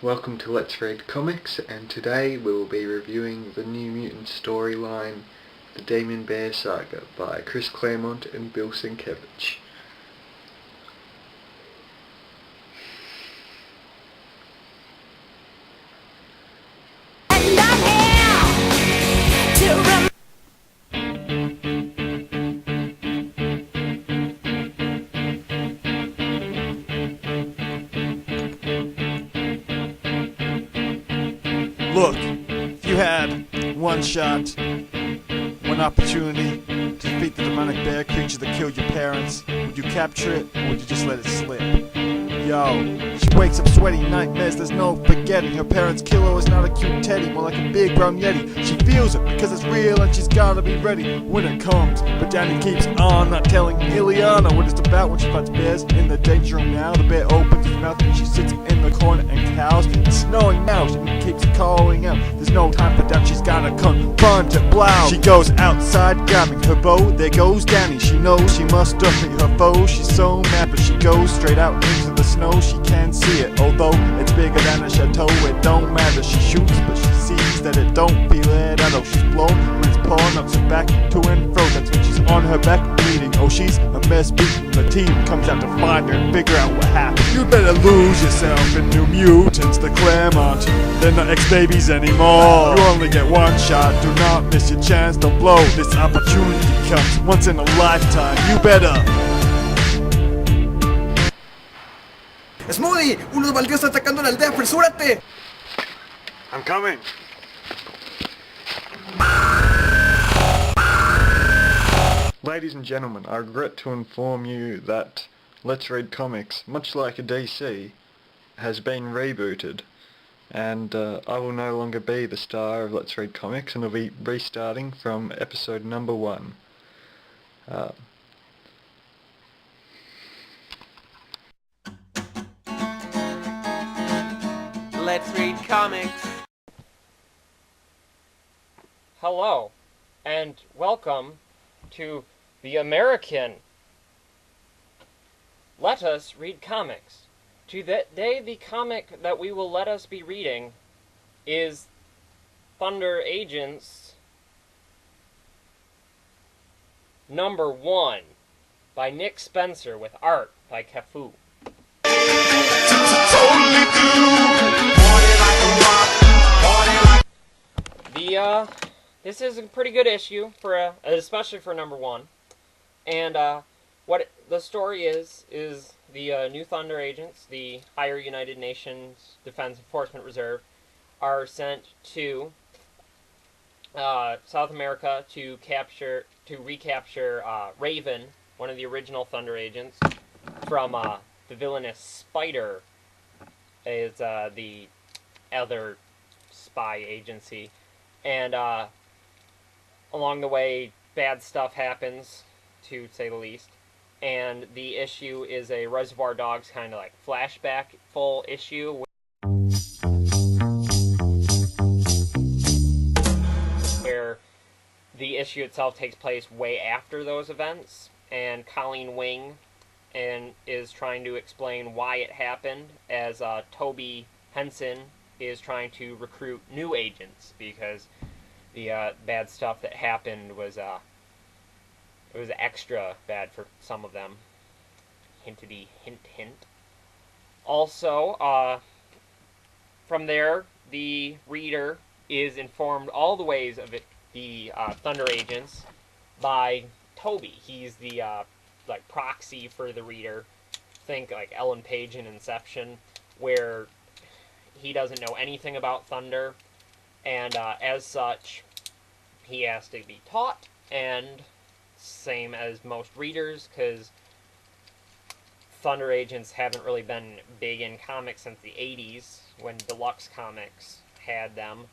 Welcome to Let's Read Comics, and today we will be reviewing the New Mutants storyline, The Demon Bear Saga, by Chris Claremont and Bill Sienkiewicz. Look, if you had one shot, one opportunity to defeat the demonic bear creature that killed your parents, would you capture it or would you just let it slip? Yo, she wakes up sweating nightmares, there's no forgetting. Her parents' killer is not a cute teddy, more like a big brown yeti. She feels it because it's real and she's gotta be ready when it comes. But Danny keeps on not telling Ileana what it's about when she fights bears in the danger room now. The bear opens his mouth and she sits in the corner and cows. It's snowing now, she keeps calling out. There's no time for doubt, she's gotta confront it, blow. She goes outside grabbing her bow, there goes Danny. She knows she must defeat her foe. She's so mad but she goes straight out into the snow. She can't see it, although it's bigger than a chateau. It don't matter, she shoots but she sees that it don't feel it at all. She's blown when it's paw knocks her back to and fro. That's when she's on her back bleeding. Oh, she's a mess beaten. The team comes out to find her and figure out what happened. You better lose yourself in New Mutants, the Claremont. They're not ex-babies anymore. You only get one shot, do not miss your chance to blow. This opportunity comes once in a lifetime, you better. ¡Smutty! ¡Unos malditos atacando la aldea! ¡Apresúrate! I'm coming. Ladies and gentlemen, I regret to inform you that Let's Read Comics, much like a DC, has been rebooted, and I will no longer be the star of Let's Read Comics, and I'll be restarting from episode number 1. Let's read comics. Hello, and welcome to the American Let Us Read Comics. Today, the comic that we will let us be reading is Thunder Agents number 1 by Nick Spencer with art by Cafu. This is a pretty good issue for especially for number 1, and what the story is the new Thunder Agents, the higher United Nations Defense Enforcement Reserve, are sent to South America to recapture Raven, one of the original Thunder Agents, from the villainous Spider, is the other spy agency. And along the way, bad stuff happens, to say the least. And the issue is a Reservoir Dogs kind of like flashback full issue, where the issue itself takes place way after those events, and Colleen Wing is trying to explain why it happened, as Toby Henson is trying to recruit new agents, because the bad stuff that happened was it was extra bad for some of them. Hintity, hint, hint. Also, from there, the reader is informed all the ways of the Thunder Agents by Toby. He's the like proxy for the reader. Think like Ellen Page in Inception, where he doesn't know anything about Thunder, and as such, he has to be taught, and same as most readers, because Thunder Agents haven't really been big in comics since the 80s, when Deluxe Comics had them,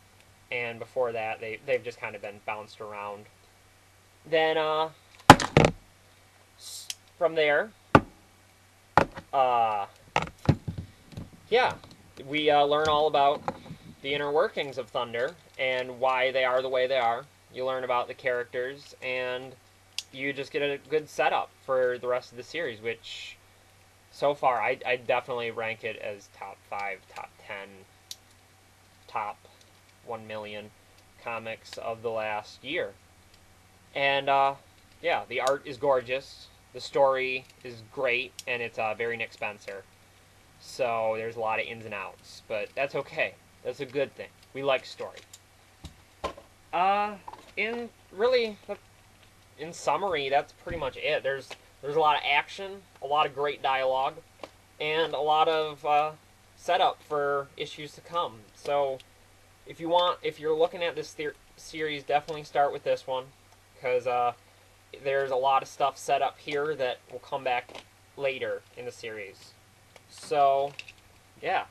and before that, they've just kind of been bounced around. Then, from there, yeah, we learn all about the inner workings of Thunder and why they are the way they are. You learn about the characters, and you just get a good setup for the rest of the series, which so far, I definitely rank it as top 5, top 10, top 1 million comics of the last year. And yeah, the art is gorgeous, the story is great, and it's very Nick Spencer. So there's a lot of ins and outs, but that's okay. That's a good thing. We like story. In summary, that's pretty much it. There's a lot of action, a lot of great dialogue, and a lot of setup for issues to come. So if you're looking at this series, definitely start with this one, because there's a lot of stuff set up here that will come back later in the series. So, yeah.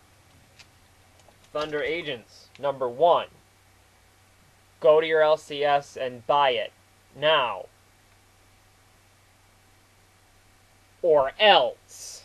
Thunder Agents, number 1. Go to your LCS and buy it now. Or else.